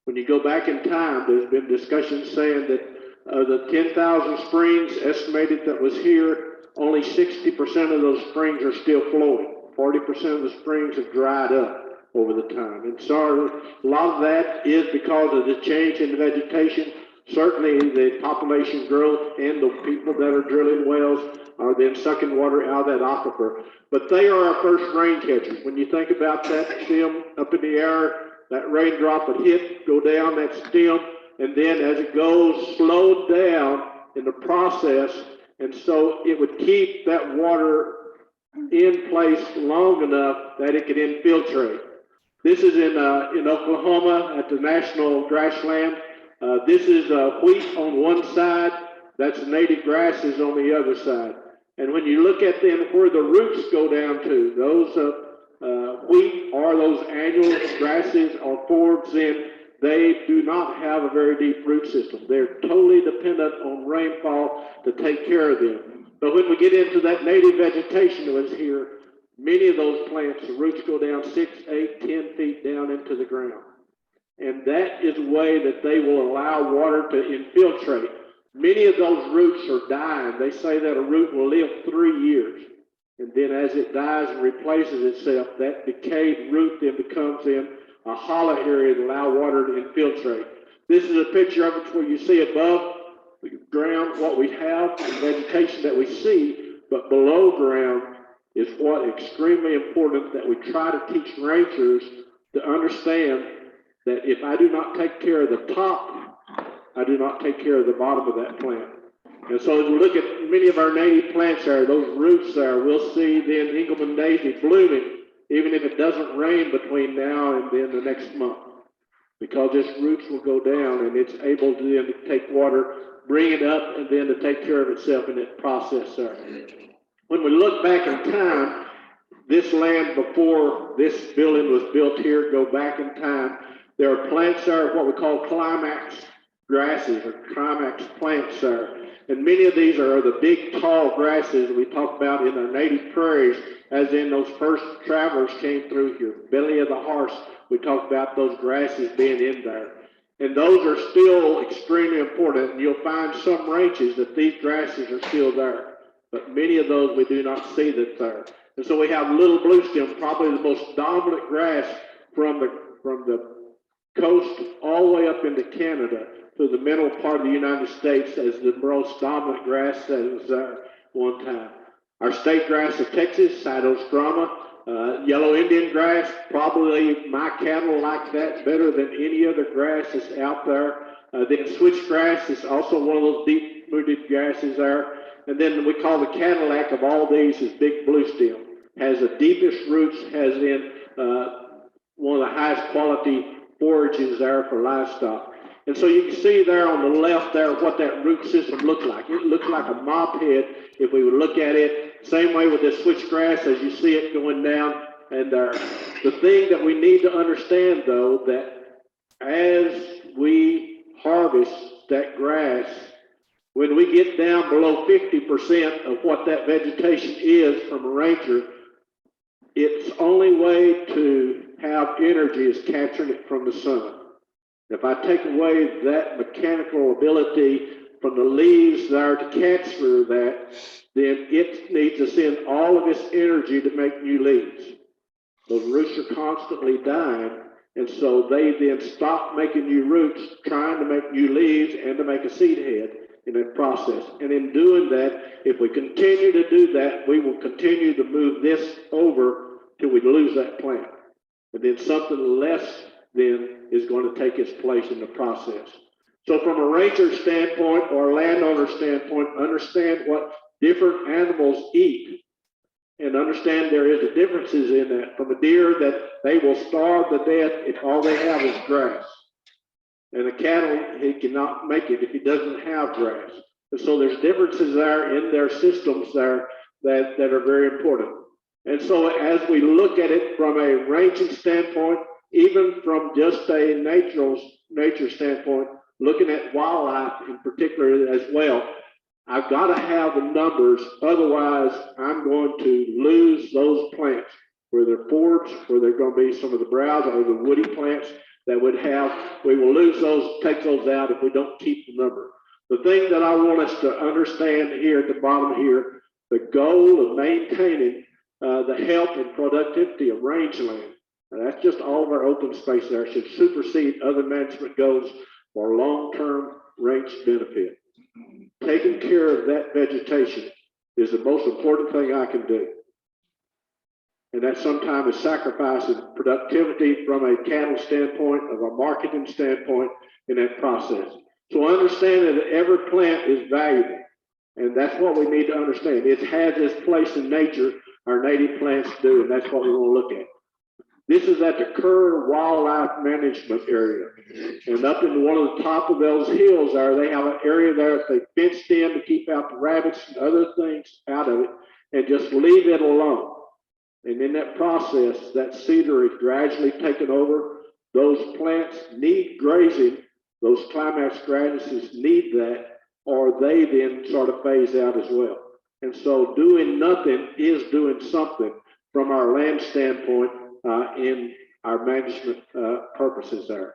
When you go back in time, there's been discussion saying that the 10,000 springs estimated that was here, only 60% of those springs are still flowing. 40% of the springs have dried up over the time. And so a lot of that is because of the change in the vegetation. Certainly the population growth and the people that are drilling wells are then sucking water out of that aquifer. But they are our first rain catchers. When you think about that stem up in the air, that raindrop would hit, go down that stem, and then as it goes, slowed down in the process, and so it would keep that water in place long enough that it could infiltrate. This is in Oklahoma at the national grassland. This is wheat on one side, that's native grasses on the other side. And when you look at them, where the roots go down to, those wheat or those annual grasses or forbs, then they do not have a very deep root system. They're totally dependent on rainfall to take care of them. But when we get into that native vegetation that was here, many of those plants, the roots go down 6, 8, 10 feet down into the ground. And that is a way that they will allow water to infiltrate. Many of those roots are dying. They say that a root will live 3 years. And then as it dies and replaces itself, that decayed root then becomes in a hollow area to allow water to infiltrate. This is a picture of it where you see above the ground what we have, the vegetation that we see, but below ground is what extremely important that we try to teach rangers to understand that if I do not take care of the top, I do not take care of the bottom of that plant. And so as we look at many of our native plants there, those roots there, we'll see then Engelmann daisy blooming, even if it doesn't rain between now and then the next month, because its roots will go down and it's able to then take water, bring it up, and then to take care of itself in that process there. When we look back in time, this land before this building was built here, go back in time, there are plants there, what we call climax grasses or climax plants there. And many of these are the big tall grasses we talk about in our native prairies, as in those first travelers came through here. Belly of the horse, we talk about those grasses being in there. And those are still extremely important. And you'll find some ranches that these grasses are still there. But many of those we do not see that there. And so we have little blue stem, probably the most dominant grass from the coast all the way up into Canada to the middle part of the United States as the most dominant grass that was there one time. Our state grass of Texas, Cytostroma, yellow Indian grass, probably my cattle like that better than any other grass that's out there. Then switchgrass is also one of those deep-rooted grasses there. And then we call the Cadillac of all these is big blue stem. Has the deepest roots, has in one of the highest quality forages there for livestock. And so you can see there on the left there what that root system looks like. It looks like a mop head if we would look at it. Same way with this switchgrass as you see it going down. And the thing that we need to understand, though, that as we harvest that grass, when we get down below 50% of what that vegetation is from a ranger, its only way to have energy is capturing it from the sun. If I take away that mechanical ability from the leaves there to capture that, then it needs to send all of its energy to make new leaves. Those roots are constantly dying, and so they then stop making new roots, trying to make new leaves and to make a seed head in that process. And in doing that, if we continue to do that, we will continue to move this over till we lose that plant. And then something less then is going to take its place in the process. So from a ranger standpoint or a landowner standpoint, understand what different animals eat and understand there is a differences in that. From a deer that they will starve to death if all they have is grass. And a cattle, he cannot make it if he doesn't have grass. And so there's differences there in their systems there that are very important. And so as we look at it from a ranging standpoint, even from just a nature standpoint, looking at wildlife in particular as well, I've got to have the numbers, otherwise I'm going to lose those plants where they're forbs, where they're going to be some of the browse or the woody plants. that we will lose those, take those out if we don't keep the number. The thing that I want us to understand here at the bottom here, the goal of maintaining the health and productivity of rangeland, and that's just all of our open space there, should supersede other management goals for long-term range benefit. Taking care of that vegetation is the most important thing I can do. And that sometimes is sacrificing productivity from a cattle standpoint, of a marketing standpoint in that process. So understanding that every plant is valuable, and that's what we need to understand. It has its place in nature, our native plants do, and that's what we want to look at. This is at the Kerr Wildlife Management Area. And up in one of the top of those hills there, they have an area there that they fenced in to keep out the rabbits and other things out of it, and just leave it alone. And in that process, that cedar is gradually taken over. Those plants need grazing. Those climax grasses need that, or they then sort of phase out as well. And so doing nothing is doing something from our land standpoint in our management purposes there.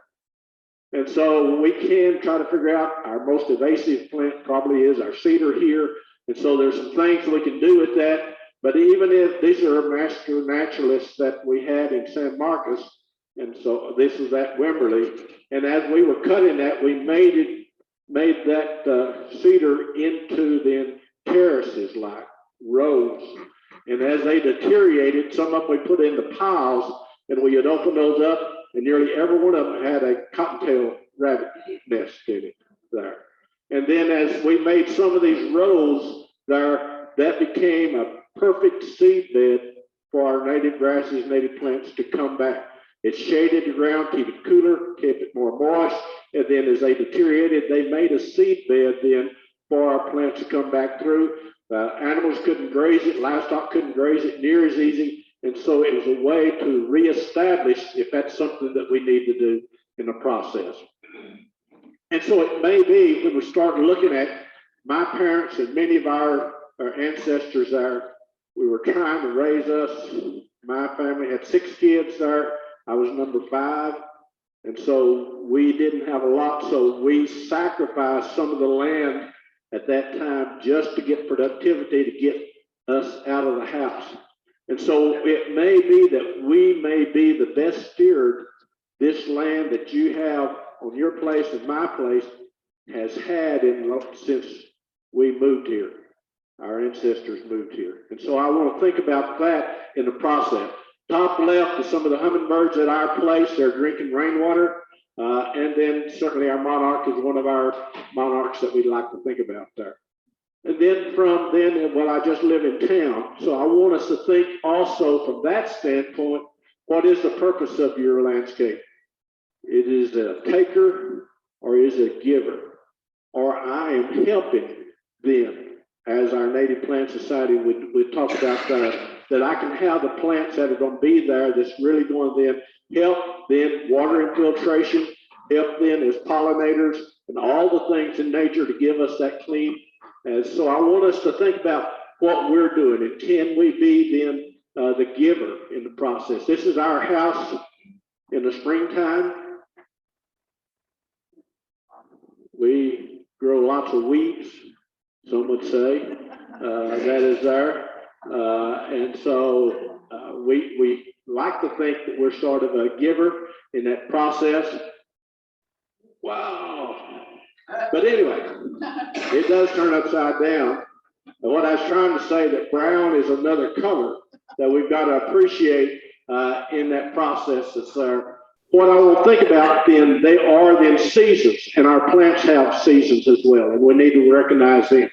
And so we can try to figure out our most invasive plant probably is our cedar here. And so there's some things we can do with that. But even if these are master naturalists that we had in San Marcos, and so this is at Wimberley, and as we were cutting that, we made that cedar into then terraces, like rows. And as they deteriorated, some of them we put into piles, and we would open those up, and nearly every one of them had a cottontail rabbit nest in it there. And then as we made some of these rows there, that became a perfect seed bed for our native grasses, native plants to come back. It shaded the ground, keep it cooler, kept it more moist, and then as they deteriorated, they made a seed bed then for our plants to come back through. Animals couldn't graze it, livestock couldn't graze it near as easy, and so it was a way to reestablish if that's something that we need to do in the process. And so it may be when we start looking at my parents and many of our ancestors there, we were trying to raise us. My family had 6 kids there. I was number 5. And so we didn't have a lot. So we sacrificed some of the land at that time just to get productivity, to get us out of the house. And so it may be that we may be the best steward this land that you have on your place and my place has had since we moved here. Our ancestors moved here. And so I want to think about that in the process. Top left is some of the hummingbirds at our place. They're drinking rainwater. And then certainly our monarch is one of our monarchs that we'd like to think about there. And then from then, well, I just live in town. So I want us to think also from that standpoint, what is the purpose of your landscape? It is a taker or is it a giver? Or I am helping them. As our Native Plant Society would talk about that I can have the plants that are going to be there that's really going to then help then water infiltration, help them as pollinators and all the things in nature to give us that clean. And so I want us to think about what we're doing and can we be then the giver in the process. This is our house in the springtime. We grow lots of weeds. Some would say that is there. And so we like to think that we're sort of a giver in that process. Wow. But anyway, it does turn upside down. And what I was trying to say that brown is another color that we've got to appreciate in that process that's there. What I will think about then, they are then seasons, and our plants have seasons as well, and we need to recognize them.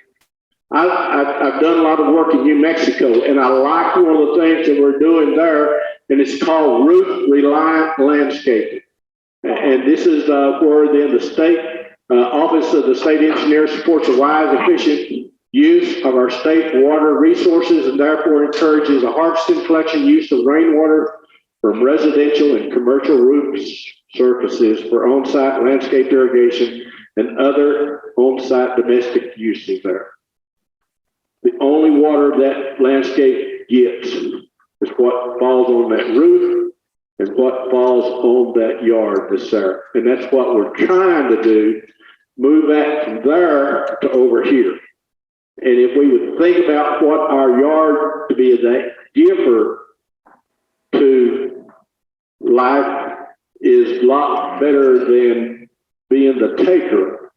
I've done a lot of work in New Mexico, and I like one of the things that we're doing there, and it's called roof-reliant landscaping. And this is where then the state Office of the State Engineer supports a wise, efficient use of our state water resources, and therefore encourages a harvesting, collection, use of rainwater from residential and commercial roof surfaces for on-site landscape irrigation and other on-site domestic uses there. The only water that landscape gets is what falls on that roof and what falls on that yard that's there. And that's what we're trying to do, move that from there to over here. And if we would think about what our yard to be that giver to life is a lot better than being the taker,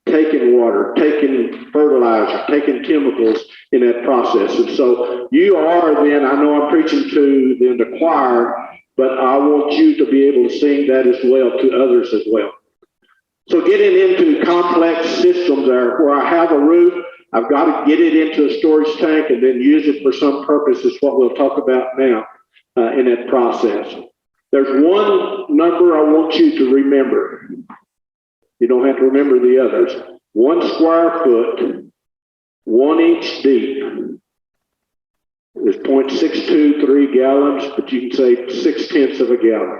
taking water, taking fertilizer, taking chemicals in that process. And so you are then, I know I'm preaching to the choir, but I want you to be able to sing that as well to others as well. So getting into complex systems there, where I have a roof, I've got to get it into a storage tank and then use it for some purpose is what we'll talk about now in that process. There's one number I want you to remember. You don't have to remember the others. 1 square foot, 1 inch deep is 0.623 gallons, but you can say 0.6 of a gallon.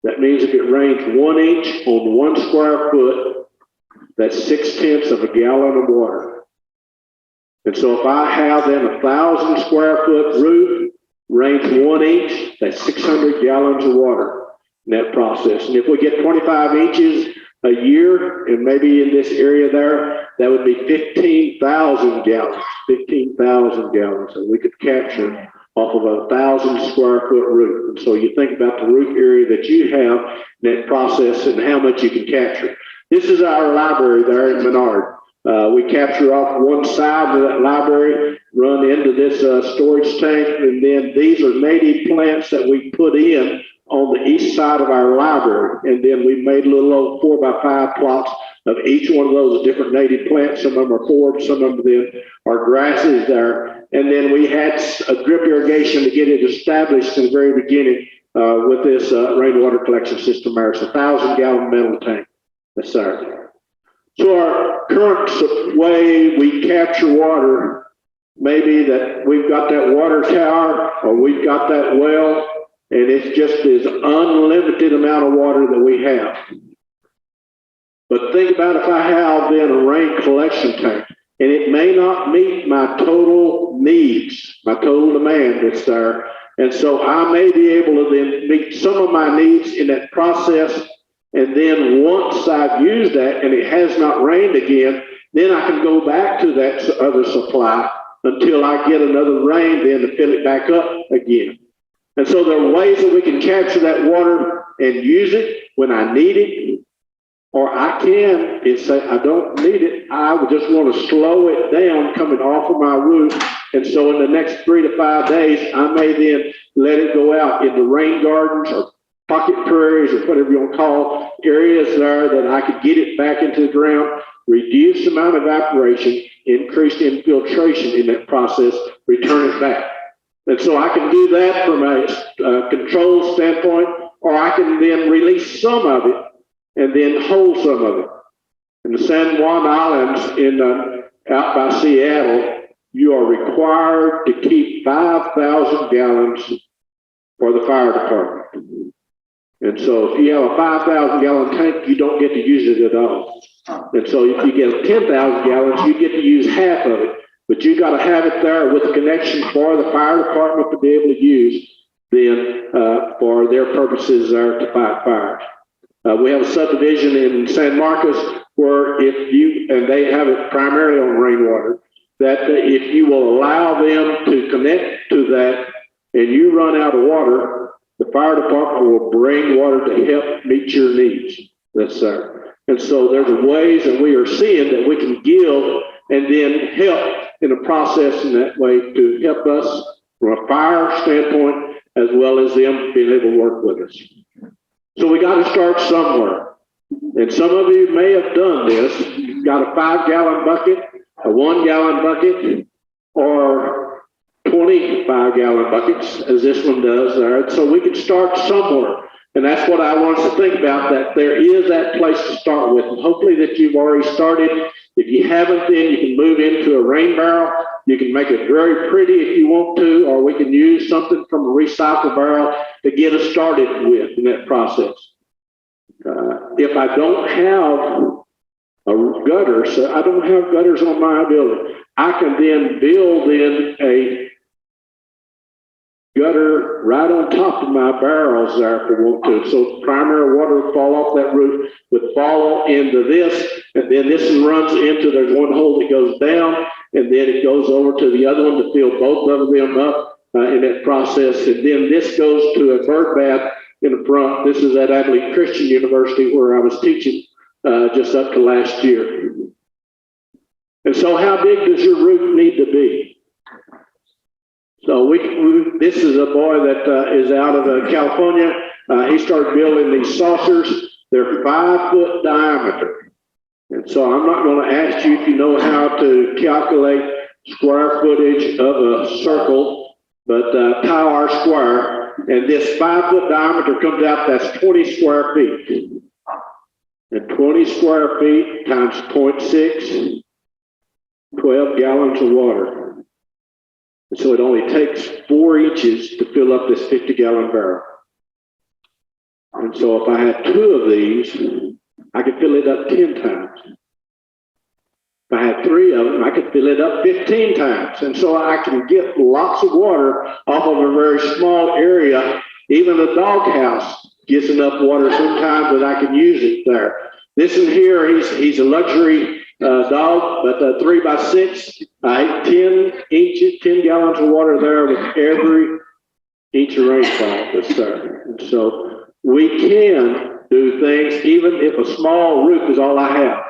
That means if it rains 1 inch on 1 square foot, that's 0.6 of a gallon of water. And so if I have then 1,000 square foot roof, rains 1 inch, that's 600 gallons of water in that process. And if we get 25 inches a year, and maybe in this area there, that would be 15,000 gallons, 15,000 gallons that we could capture off of 1,000 square foot roof. And so you think about the roof area that you have in that process and how much you can capture. This is our library there in Menard. We capture off one side of that library, run into this storage tank, and then these are native plants that we put in on the east side of our library. And then we made little old 4x5 plots of each one of those different native plants. Some of them are forbs, some of them then are grasses there. And then we had a drip irrigation to get it established in the very beginning with this rainwater collection system there. It's a 1,000-gallon metal tank. That's there. So our current way we capture water, maybe that we've got that water tower or we've got that well, and it's just this unlimited amount of water that we have. But think about if I have then a rain collection tank, and it may not meet my total needs, my total demand that's there. And so I may be able to then meet some of my needs in that process. And then once I've used that and it has not rained again, then I can go back to that other supply until I get another rain then to fill it back up again. And so there are ways that we can capture that water and use it when I need it, or I can and say, I don't need it. I would just want to slow it down coming off of my roof. And so in the next 3 to 5 days, I may then let it go out into rain gardens or pocket prairies or whatever you want to call areas there that I could get it back into the ground, reduce the amount of evaporation, increase the infiltration in that process, return it back. And so I can do that from a control standpoint, or I can then release some of it and then hold some of it. In the San Juan Islands out by Seattle, you are required to keep 5,000 gallons for the fire department. And so if you have a 5,000 gallon tank, you don't get to use it at all. And so if you get 10,000 gallons, you get to use half of it. But you got to have it there with a connection for the fire department to be able to use then for their purposes there to fight fires. We have a subdivision in San Marcos where if you, and they have it primarily on rainwater, that if you will allow them to connect to that and you run out of water, the fire department will bring water to help meet your needs. That's there. And so there's ways that we are seeing that we can give and then help in a process in that way to help us from a fire standpoint as well as them being able to work with us. So we got to start somewhere. And some of you may have done this. You've got a 5-gallon bucket, a 1-gallon bucket, or 25-gallon buckets, as this one does there. So we can start somewhere. And that's what I want us to think about, that there is that place to start with. And hopefully that you've already started. If you haven't, then you can move into a rain barrel. You can make it very pretty if you want to, or we can use something from a recycle barrel to get us started with in that process. If I don't have a gutter, so I don't have gutters on my building, I can then build in a gutter right on top of my barrels there if we want to. So primary water would fall off that roof, would fall into this, and then this one runs into, there's one hole that goes down, and then it goes over to the other one to fill both of them up in that process. And then this goes to a bird bath in the front. This is at Abilene Christian University where I was teaching just up to last year. And so how big does your roof need to be? So this is a boy that is out of California. He started building these saucers. They're 5 foot diameter. And so I'm not going to ask you if you know how to calculate square footage of a circle, but pi r square. And this 5 foot diameter comes out, that's 20 square feet. And 20 square feet times 0.6, 12 gallons of water. And so it only takes 4 inches to fill up this 50-gallon barrel. And so if I had 2 of these, I could fill it up 10 times. If I had 3 of them, I could fill it up 15 times. And so I can get lots of water off of a very small area. Even a doghouse gets enough water sometimes that I can use it there. This one here, he's a luxury dog, but 3 by 6, 10 gallons of water there with every inch of rainfall that's there. And so we can do things even if a small roof is all I have.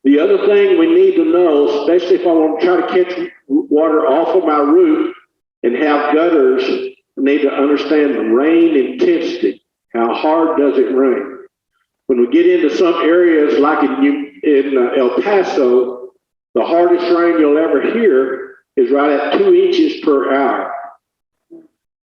The other thing we need to know, especially if I want to try to catch water off of my roof and have gutters, I need to understand the rain intensity. How hard does it rain? When we get into some areas like in El Paso, the hardest rain you'll ever hear is right at 2 inches per hour.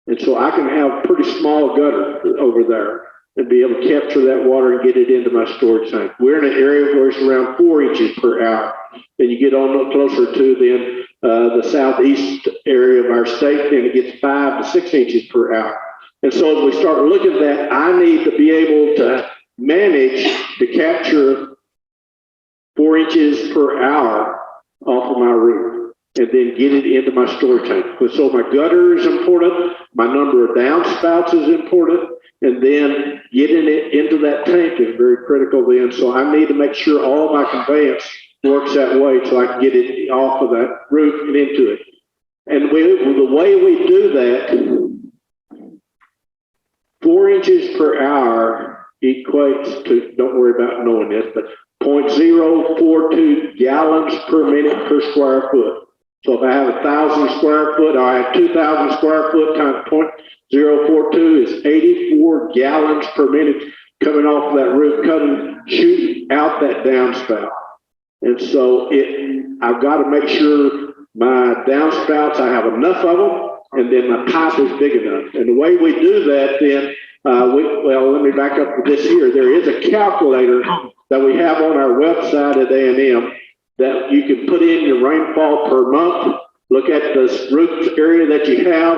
And so I can have pretty small gutter over there and be able to capture that water and get it into my storage tank. We're in an area where it's around 4 inches per hour. Then you get on closer to the southeast area of our state, then it gets 5 to 6 inches per hour. And so as we start looking at that, I need to be able to manage to capture 4 inches per hour off of my roof and then get it into my storage tank. So my gutter is important, my number of downspouts is important, and then getting it into that tank is very critical then. So I need to make sure all my conveyance works that way so I can get it off of that roof and into it. And the way we do that, 4 inches per hour equates to, don't worry about knowing this, but 0.042 gallons per minute per square foot. So if I have 1,000 square foot, or I have 2,000 square foot times 0.042 is 84 gallons per minute coming off of that roof, shooting out that downspout. And so I've got to make sure my downspouts, I have enough of them, and then my pipe is big enough. And the way we do that then, let me back up to this here. There is a calculator that we have on our website at A&M that you can put in your rainfall per month, look at the roof area that you have,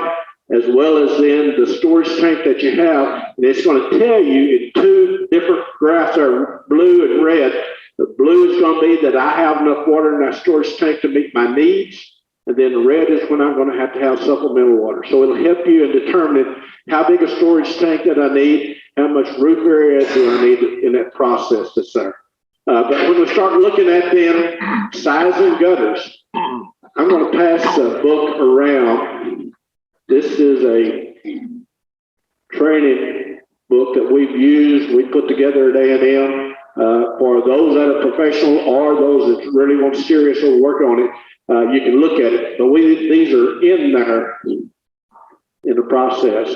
as well as then the storage tank that you have. And it's going to tell you in 2 different graphs, are blue and red. The blue is going to be that I have enough water in that storage tank to meet my needs. And then the red is when I'm going to have supplemental water. So it'll help you in determining how big a storage tank that I need, how much roof area do I need in that process that's there. But when we start looking at then size and gutters, I'm going to pass the book around. This is a training book that we've used, we put together at A&M for those that are professional or those that really want to seriously work on it. You can look at it, but these are in there in the process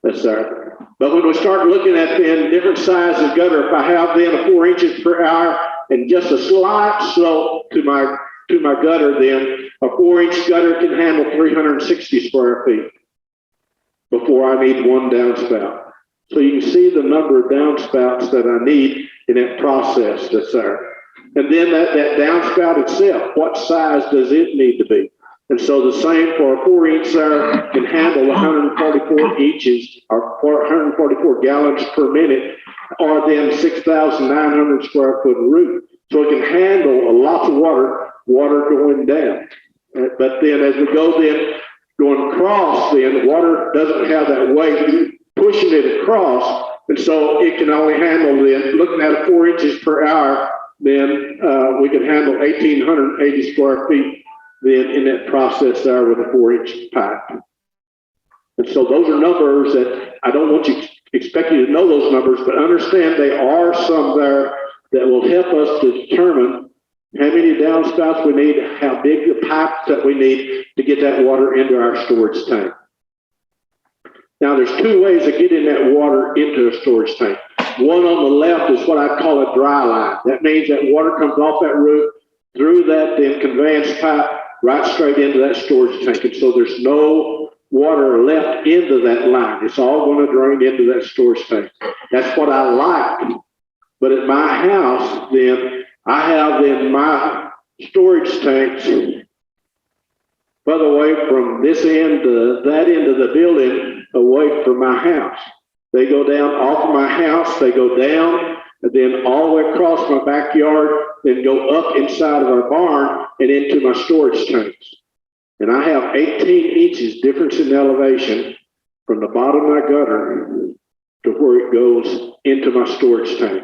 that's there. But when we start looking at then different size of gutter, if I have then a 4 inches per hour and just a slight slope to my gutter, then a 4-inch gutter can handle 360 square feet before I need 1 downspout. So you can see the number of downspouts that I need in that process that's there. And then that downspout itself, what size does it need to be? And so the same for a 4-inch there can handle 144 inches or 144 gallons per minute, or then 6,900 square foot roof. So it can handle a lot of water going down. But then as we go then Going across, then water doesn't have that weight pushing it across, and so it can only handle, then looking at 4 inches per hour, then we can handle 1,880 square feet then in that process there with a 4-inch pipe. And so those are numbers that I don't want you expect you to know those numbers, but understand they are some there that will help us to determine how many downspouts we need, how big the pipes that we need to get that water into our storage tank. Now, there's 2 ways of getting that water into a storage tank. One on the left is what I call a dry line. That means that water comes off that roof through that then conveyance pipe right straight into that storage tank. And so there's no water left into that line. It's all going to drain into that storage tank. That's what I like. But at my house, then, I have then my storage tanks further away from this end to that end of the building, away from my house. They go down off of my house, they go down, and then all the way across my backyard, then go up inside of our barn and into my storage tanks. And I have 18 inches difference in elevation from the bottom of my gutter to where it goes into my storage tank.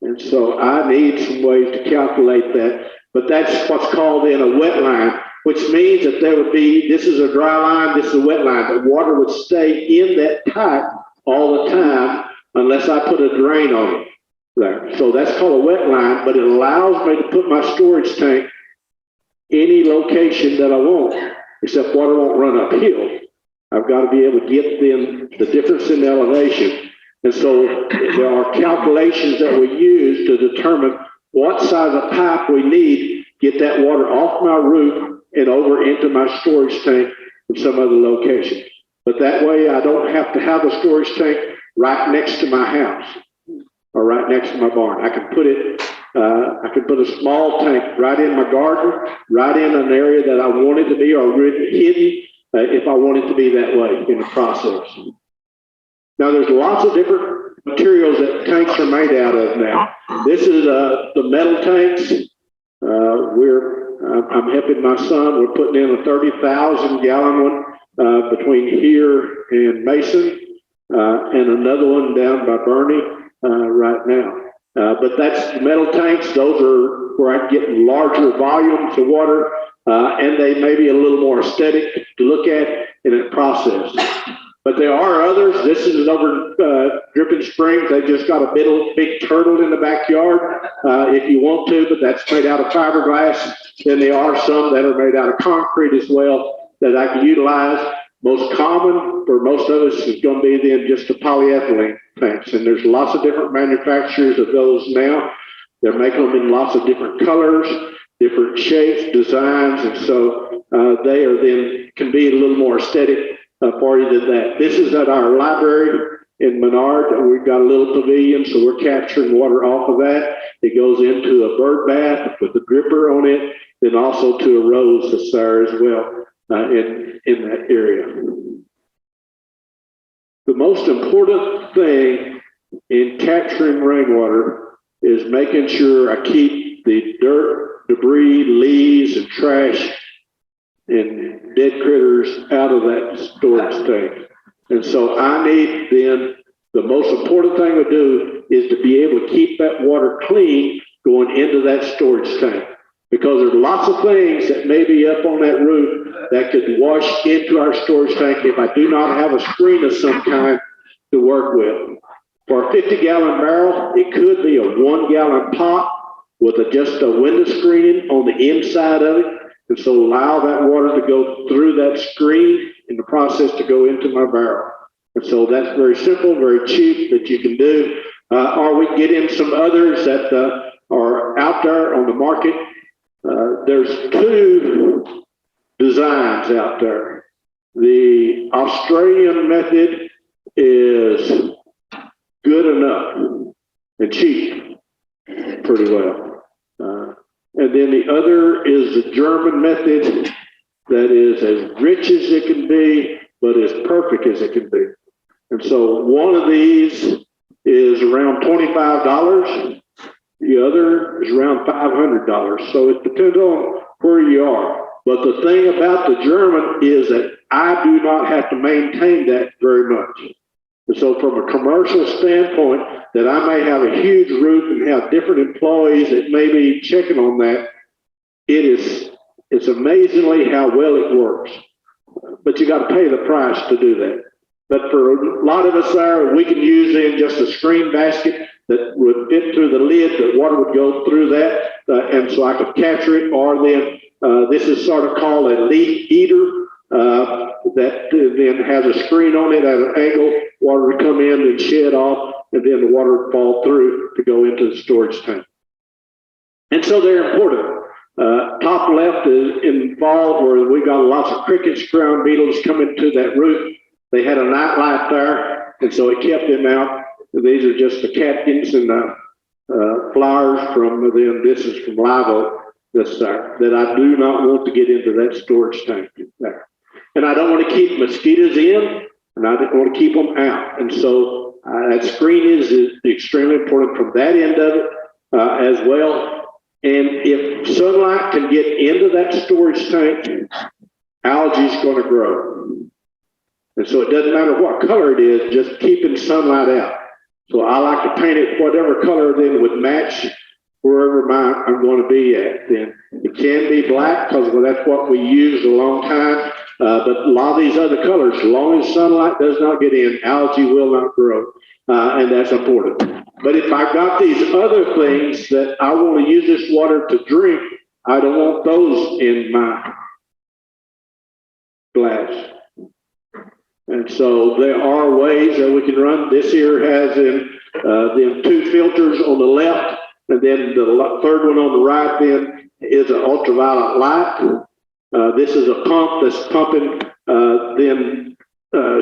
And so I need some ways to calculate that, but that's what's called in a wet line, which means that there would be, this is a dry line, this is a wet line. The water would stay in that pipe all the time unless I put a drain on it there. So that's called a wet line, but it allows me to put my storage tank any location that I want, except water won't run uphill. I've got to be able to get then the difference in elevation. And so there are calculations that we use to determine what size of pipe we need, get that water off my roof and over into my storage tank in some other location. But that way I don't have to have a storage tank right next to my house or right next to my barn. I can put it, I can put a small tank right in my garden, right in an area that I want it to be, or really hidden if I want it to be that way in the process. Now, there's lots of different materials that tanks are made out of now. This is the metal tanks. I'm helping my son. We're putting in a 30,000 gallon one between here and Mason, and another one down by Bernie right now. But that's the metal tanks. Those are where I get larger volumes of water, and they may be a little more aesthetic to look at in that process. But there are others. This is over Dripping Springs. They just got a big turtle in the backyard if you want to, but that's made out of fiberglass. Then there are some that are made out of concrete as well that I can utilize. Most common for most of us is going to be then just the polyethylene tanks. And there's lots of different manufacturers of those now. They're making them in lots of different colors, different shapes, designs. And so they are then can be a little more aesthetic for you than that. This is at our library in Menard. We've got a little pavilion, so we're capturing water off of that. It goes into a bird bath with a dripper on it, then also to a rose that's there as well in that area. The most important thing in capturing rainwater is making sure I keep the dirt, debris, leaves, and trash and dead critters out of that storage tank. And so I need then, the most important thing to do is to be able to keep that water clean going into that storage tank. Because there's lots of things that may be up on that roof that could wash into our storage tank if I do not have a screen of some kind to work with. For a 50-gallon barrel, it could be a 1-gallon pot with just a window screening on the inside of it. And so allow that water to go through that screen in the process to go into my barrel. And so that's very simple, very cheap that you can do. Or we can get in some others that are out there on the market. There's 2 designs out there. The Australian method is good enough and cheap pretty well. And then the other is the German method that is as rich as it can be, but as perfect as it can be. And so one of these is around $25. The other is around $500. So it depends on where you are. But the thing about the German is that I do not have to maintain that very much. And so from a commercial standpoint, that I may have a huge roof and have different employees that may be checking on that, it's amazingly how well it works. But you got to pay the price to do that. But for a lot of us there, we can use in just a screen basket that would fit through the lid, that water would go through that, and so I could capture it. Or then this is sort of called a leaf eater that then has a screen on it at an angle. Water would come in and shed off, and then the water would fall through to go into the storage tank. And so they're important. Top left is involved where we got lots of crickets, ground beetles coming to that roof. They had a night light there, and so it kept them out. These are just the catkins and the flowers from them. This is from live oak that's there, that I do not want to get into that storage tank there. And I don't want to keep mosquitoes in, and I don't want to keep them out. And so that screen is extremely important from that end of it as well. And if sunlight can get into that storage tank, algae is going to grow. And so it doesn't matter what color it is, just keeping sunlight out. So I like to paint it whatever color then would match wherever I'm going to be at. Then it can be black because that's what we used a long time. But a lot of these other colors, as long as sunlight does not get in, algae will not grow. And that's important. But if I got these other things that I want to use this water to drink, I don't want those in my glass. And so there are ways that we can run. This here has them two filters on the left, and then the third one on the right then is an ultraviolet light. This is a pump that's pumping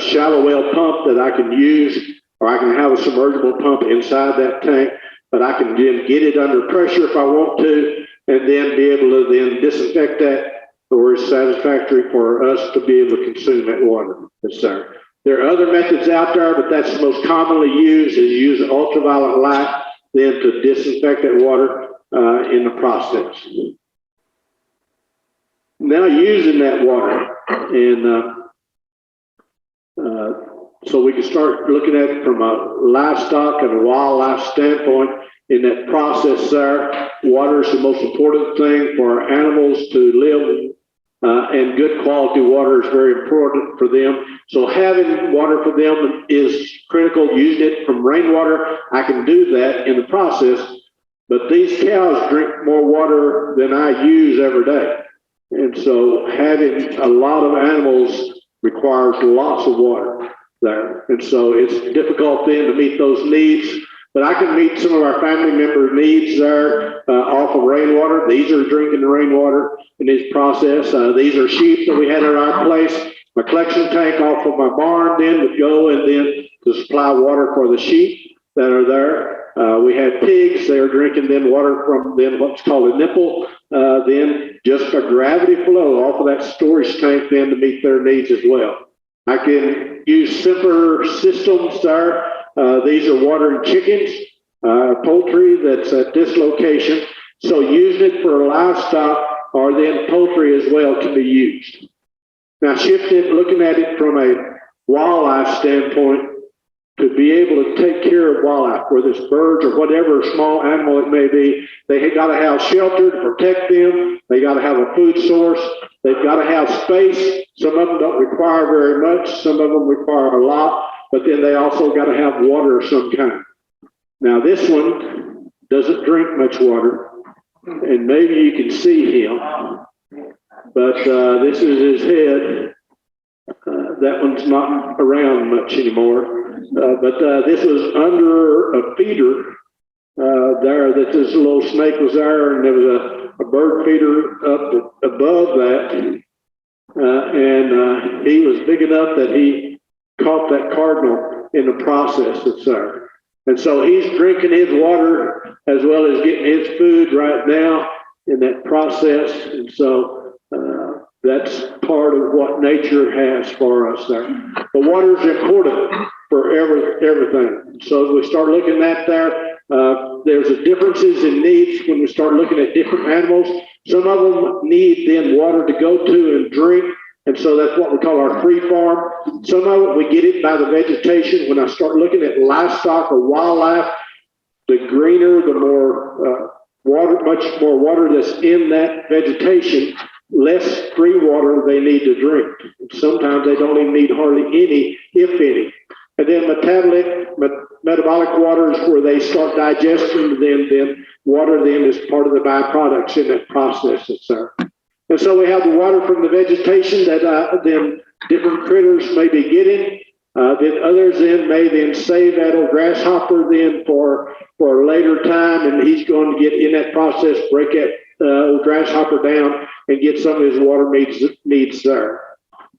shallow well pump that I can use, or I can have a submergible pump inside that tank, but I can then get it under pressure if I want to, and then be able to then disinfect that, or it's satisfactory for us to be able to consume that water that's there. There are other methods out there, but that's the most commonly used, is use ultraviolet light then to disinfect that water in the process. Now using that water, and so we can start looking at it from a livestock and a wildlife standpoint. In that process there, water is the most important thing for our animals to live, and good quality water is very important for them. So having water for them is critical. Using it from rainwater, I can do that in the process, but these cows drink more water than I use every day. And so having a lot of animals requires lots of water there. And so it's difficult then to meet those needs. But I can meet some of our family member needs there off of rainwater. These are drinking the rainwater in this process. These are sheep that we had at our place. My collection tank off of my barn then would go and then to supply water for the sheep that are there. We had pigs. They are drinking then water from then what's called a nipple. Then just a gravity flow off of that storage tank then to meet their needs as well. I can use simpler systems there. These are watering chickens, poultry that's at this location. So using it for livestock or then poultry as well can be used. Now shifting, looking at it from a wildlife standpoint, to be able to take care of wildlife, whether it's birds or whatever small animal it may be, they got to have shelter to protect them. They got to have a food source. They've got to have space. Some of them don't require very much. Some of them require a lot. But then they also got to have water of some kind. Now this one doesn't drink much water, and maybe you can see him, but this is his head. That one's not around much anymore, but this was under a feeder there that this little snake was there, and there was a bird feeder up above that, and he was big enough that he caught that cardinal in the process that's there. And so he's drinking his water as well as getting his food right now in that process. And so that's part of what nature has for us there. But water is important for everything. So as we start looking at there, There's a differences in needs when we start looking at different animals. Some of them need then water to go to and drink, and so that's what we call our free farm. Some of it, we get it by the vegetation. When I start looking at livestock or wildlife, the greener, the more water, much more water that's in that vegetation, less free water they need to drink. Sometimes they don't even need hardly any, if any. And then metabolic water is where they start digesting, then water then is part of the byproducts in that process that's there. And so we have the water from the vegetation that then different critters may be getting. Then others then may then save that old grasshopper then for a later time, and he's going to get in that process, break that old grasshopper down and get some of his water needs there.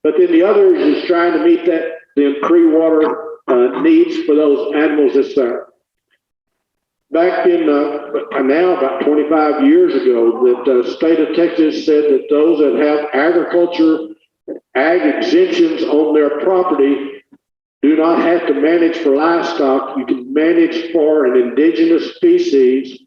But then the others is trying to meet that then pre-water needs for those animals that's there. Back in now about 25 years ago, that the state of Texas said that those that have ag exemptions on their property do not have to manage for livestock. You can manage for an indigenous species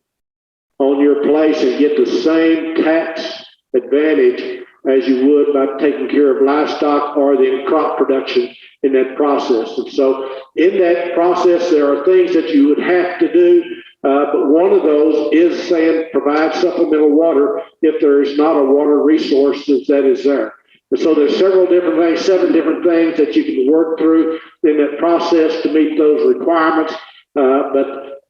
on your place and get the same tax advantage as you would by taking care of livestock or the crop production in that process. And so in that process, there are things that you would have to do, but one of those is saying provide supplemental water if there is not a water resource that is there. And so there's several different things, 7 different things that you can work through in that process to meet those requirements. But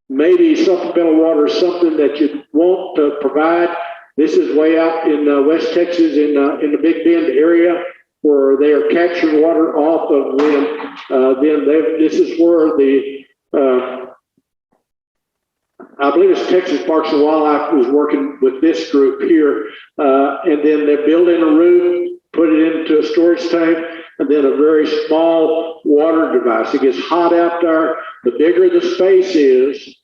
maybe supplemental water is something that you want to provide. This is way out in West Texas in the Big Bend area where they are capturing water off of wind. This is where the I believe it's Texas Parks and Wildlife was working with this group here, and then they're building a roof, put it into a storage tank, and then a very small water device. It gets hot out there. The bigger the space is,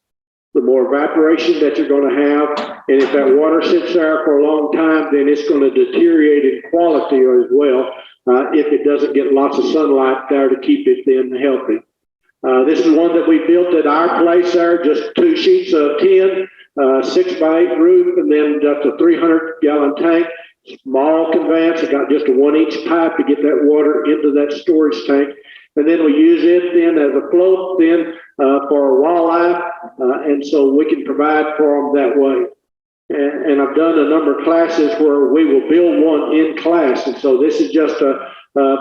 the more evaporation that you're going to have. And if that water sits there for a long time, then it's going to deteriorate in quality as well if it doesn't get lots of sunlight there to keep it then healthy. This is one that we built at our place there, just 2 sheets of tin, 6x8 roof, and then just a 300-gallon tank. Small conveyance. I got just a 1-inch pipe to get that water into that storage tank. And then we use it then as a float then for wildlife, and so we can provide for them that way. And I've done a number of classes where we will build one in class. And so this is just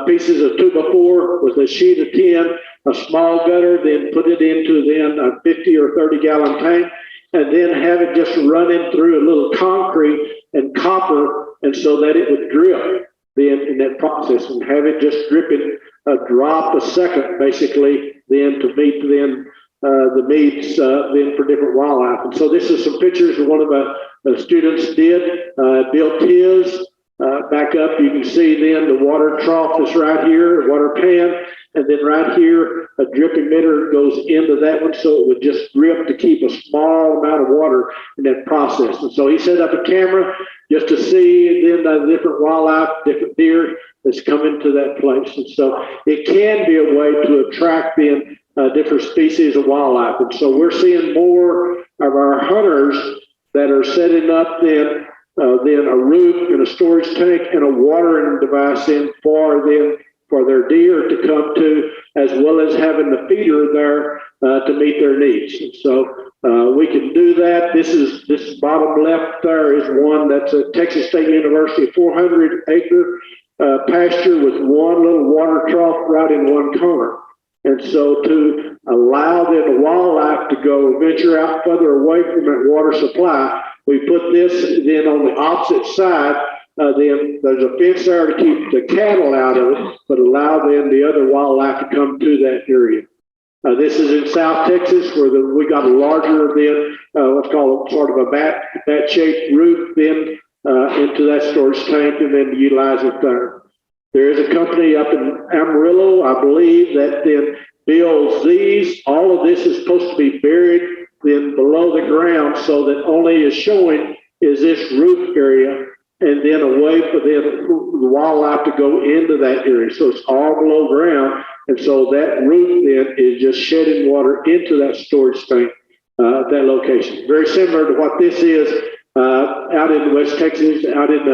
pieces of 2x4 with a sheet of tin, a small gutter, then put it into then a 50 or 30-gallon tank, and then have it just running through a little concrete and copper, and so that it would drip then in that process, and have it just dripping a drop a second, basically, then to meet then the needs then for different wildlife. And so this is some pictures of one of the students did, built his. Back up, you can see then the water trough is right here, water pan, and then right here, a drip emitter goes into that one, so it would just drip to keep a small amount of water in that process. And so he set up a camera just to see then the different wildlife, different deer that's coming to that place. And so it can be a way to attract then different species of wildlife. And so we're seeing more of our hunters that are setting up then a roof and a storage tank and a watering device in for their deer to come to, as well as having the feeder there to meet their needs. And so we can do that. This bottom left there is one that's at Texas State University, 400-acre pasture with one little water trough right in one corner. And so to allow the wildlife to go venture out further away from that water supply, we put this then on the opposite side. Then there's a fence there to keep the cattle out of it, but allow then the other wildlife to come to that area. This is in South Texas where we got a larger then, what's called sort of a bat-shaped roof then into that storage tank and then utilize it there. There is a company up in Amarillo, I believe, that then builds these. All of this is supposed to be buried then below the ground, so that only is showing is this roof area, and then a way for the wildlife to go into that area. So it's all below ground, and so that roof then is just shedding water into that storage tank that location. Very similar to what this is out in West Texas, out in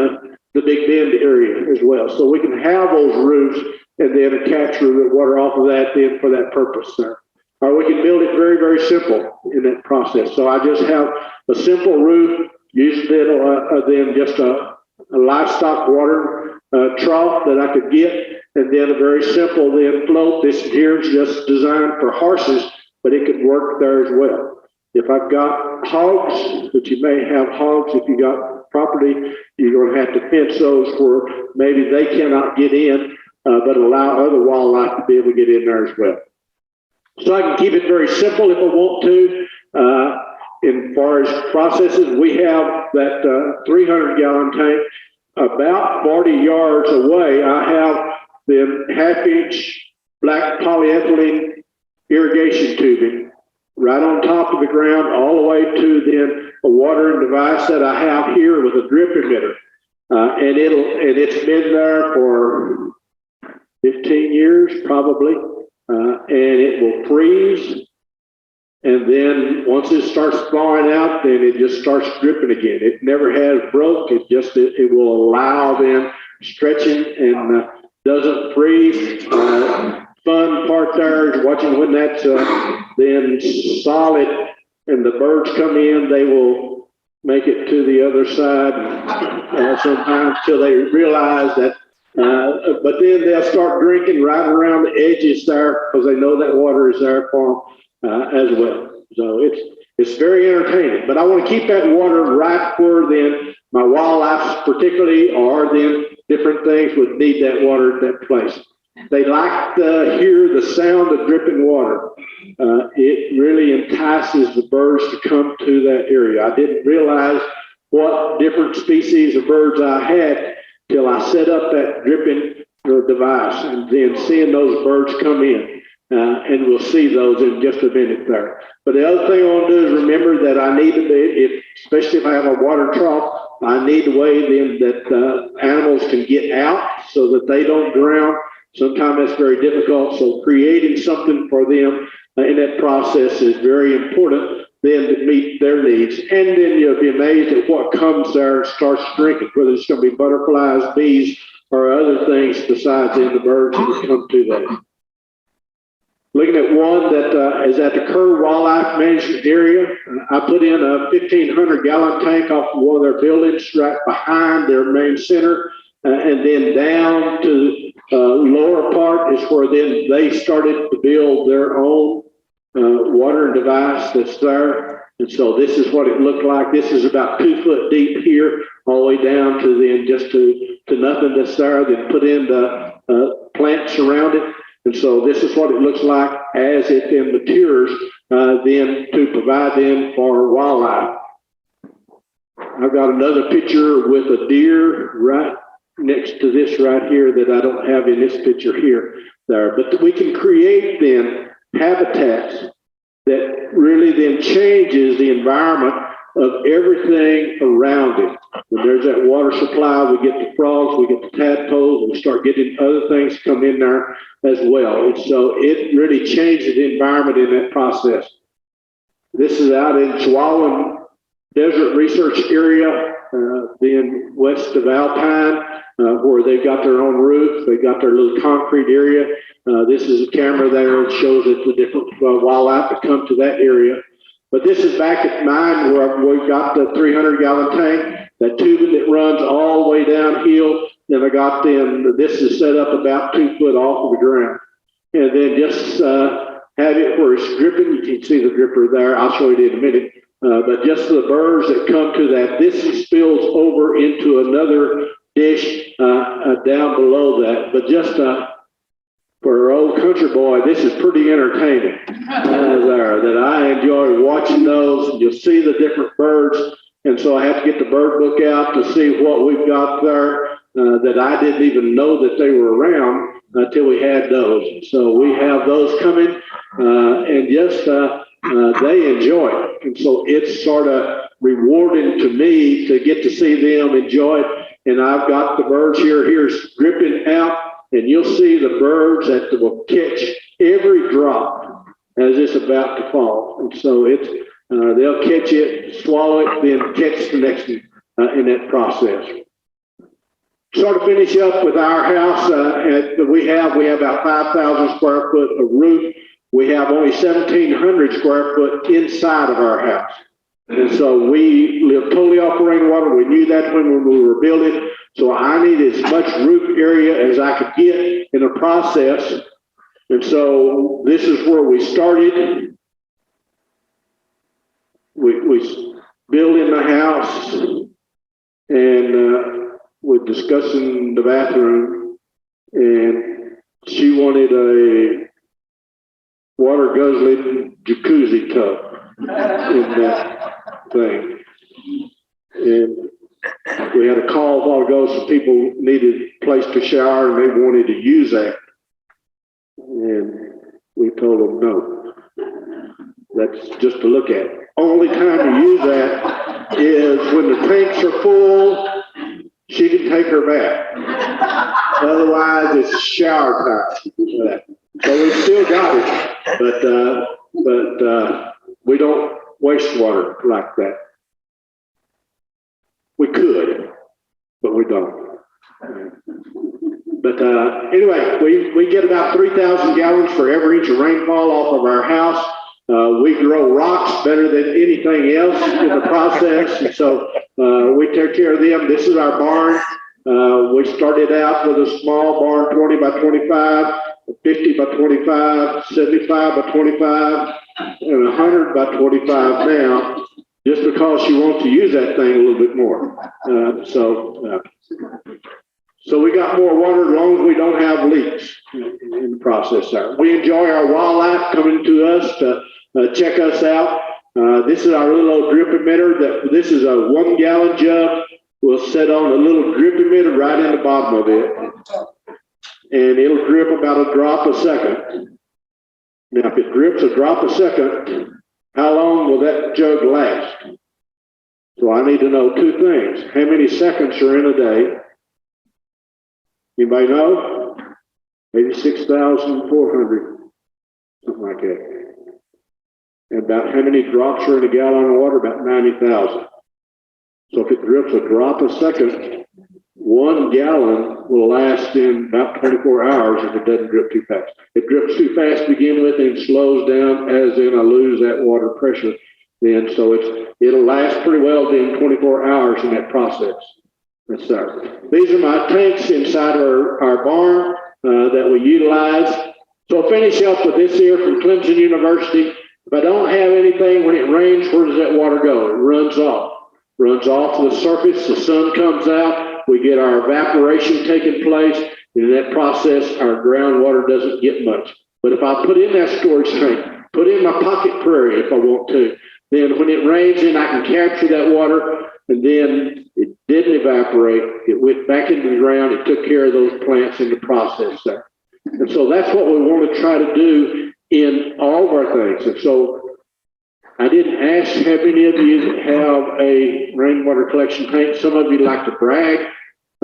the Big Bend area as well. So we can have those roofs and then capture the water off of that then for that purpose there. Or we can build it very, very simple in that process. So I just have a simple roof, usually then just a livestock water trough that I could get, and then a very simple then float. This here is just designed for horses, but it could work there as well. If I've got hogs, but you may have hogs, if you got property, you're going to have to fence those where maybe they cannot get in, but allow other wildlife to be able to get in there as well. So I can keep it very simple if I want to. In far as processes, we have that 300-gallon tank. About 40 yards away, I have the half-inch black polyethylene irrigation tubing right on top of the ground, all the way to then a watering device that I have here with a drip emitter. And it's been there for 15 years probably, and it will freeze. And then once it starts thawing out, then it just starts dripping again. It never has broke. It will allow then stretching and doesn't freeze. Fun part there is watching when that's then solid and the birds come in, they will make it to the other side sometimes till they realize that. But then they'll start drinking right around the edges there because they know that water is there for them as well. So it's very entertaining. But I want to keep that water right where then my wildlife particularly, or then different things would need that water at that place. They like to hear the sound of dripping water. It really entices the birds to come to that area. I didn't realize what different species of birds I had till I set up that dripping device, and then seeing those birds come in. And we'll see those in just a minute there. But the other thing I want to do is remember that I need to be, especially if I have a water trough, I need a way then that animals can get out so that they don't drown. Sometimes that's very difficult. So creating something for them in that process is very important then to meet their needs. And then you'll be amazed at what comes there and starts drinking, whether it's going to be butterflies, bees, or other things besides in the birds that come to that. Looking at one that is at the Kerr Wildlife Management Area, I put in a 1,500-gallon tank off of one of their buildings right behind their main center, and then down to the lower part is where then they started to build their own watering device that's there. And so this is what it looked like. This is about 2 foot deep here, all the way down to then just to nothing that's there. Then put in the plants around it. And so this is what it looks like as it then matures, then to provide them for wildlife. I've got another picture with a deer right next to this right here that I don't have in this picture here there. But we can create then habitats that really then changes the environment of everything around it. When there's that water supply, we get the frogs, we get the tadpoles, and we start getting other things come in there as well. And so it really changes the environment in that process. This is out in Chihuahuan Desert Research Area, being west of Alpine, where they've got their own roof. They got their little concrete area. This is a camera there that shows it the different wildlife that come to that area. But this is back at mine where we've got the 300-gallon tank, that tubing that runs all the way downhill. Then I got this is set up about 2 foot off of the ground. And then just have it where it's dripping. You can see the dripper there. I'll show you in a minute. But just the birds that come to that, this spills over into another dish down below that. But just for an old country boy, this is pretty entertaining there, that I enjoy watching those, and you'll see the different birds. And so I have to get the bird book out to see what we've got there that I didn't even know that they were around until we had those. So we have those coming, and just they enjoy it. And so it's sort of rewarding to me to get to see them enjoy it. And I've got the birds here's dripping out. And you'll see the birds that will catch every drop as it's about to fall. And so They'll catch it, swallow it, then catch the next one in that process. Sort of finish up with our house. We have about 5,000 square foot of roof. We have only 1,700 square foot inside of our house. And so we live totally off rainwater. We knew that when we were building. So I needed as much roof area as I could get in the process. And so this is where we started. We built in the house, and we're discussing the bathroom, and she wanted a water guzzling jacuzzi tub in that thing. And we had a call a while ago, some people needed a place to shower and they wanted to use that. And we told them no. That's just to look at. Only time to use that is when the tanks are full, she can take her bath. Otherwise, it's shower time. So we still got it, but we don't waste water like that. We could, but we don't. But anyway, we get about 3,000 gallons for every inch of rainfall off of our house. We grow rocks better than anything else in the process, and so we take care of them. This is our barn. We started out with a small barn, 20 by 25, 50 by 25, 75 by 25, and 100 by 25 now, just because she wants to use that thing a little bit more. So we got more water as long as we don't have leaks in the process there. We enjoy our wildlife coming to us to check us out. This is our little old drip emitter. This is a 1 gallon jug. We'll set on a little drip emitter right in the bottom of it. And it'll drip about a drop a second. Now, if it drips a drop a second, how long will that jug last? So I need to know two things. How many seconds are in a day? Anybody know? 86,400, something like that. And about how many drops are in a gallon of water? About 90,000. So if it drips a drop a second, 1 gallon will last in about 24 hours if it doesn't drip too fast. It drips too fast to begin with and slows down, as in I lose that water pressure then. So it'll last pretty well in 24 hours in that process. That's there. These are my tanks inside our barn that we utilize. So I'll finish up with this here from Clemson University. If I don't have anything, when it rains, where does that water go? It runs off. Runs off to the surface, the sun comes out, we get our evaporation taking place, and in that process, our groundwater doesn't get much. But if I put in that storage tank, put in my pocket prairie if I want to, then when it rains, then I can capture that water, and then it didn't evaporate, it went back into the ground, it took care of those plants in the process there. And so that's what we want to try to do in all of our things. And so I didn't ask how many of you have a rainwater collection tank. Some of you like to brag.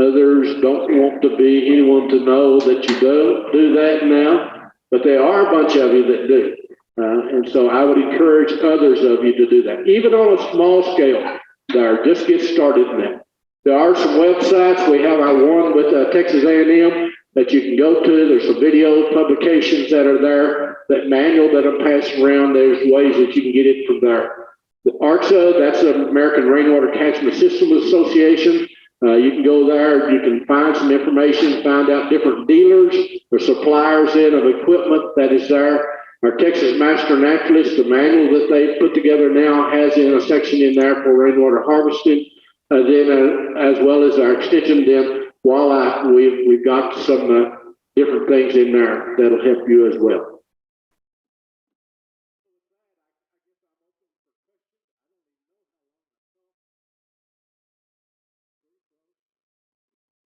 Others don't want to be anyone to know that you do that now. But there are a bunch of you that do. And so I would encourage others of you to do that. Even on a small scale, there. Just get started now. There are some websites. We have our one with Texas A&M that you can go to. There's some video publications that are there. That manual that I'm passing around, there's ways that you can get it from there. The ARCSA, that's the American Rainwater Catchment Systems Association. You can go there, you can find some information, find out different dealers or suppliers of equipment that is there. Our Texas Master Naturalist, the manual that they put together now has in a section in there for rainwater harvesting. Then as well as our extension, then wildlife, we've got some different things in there that'll help you as well.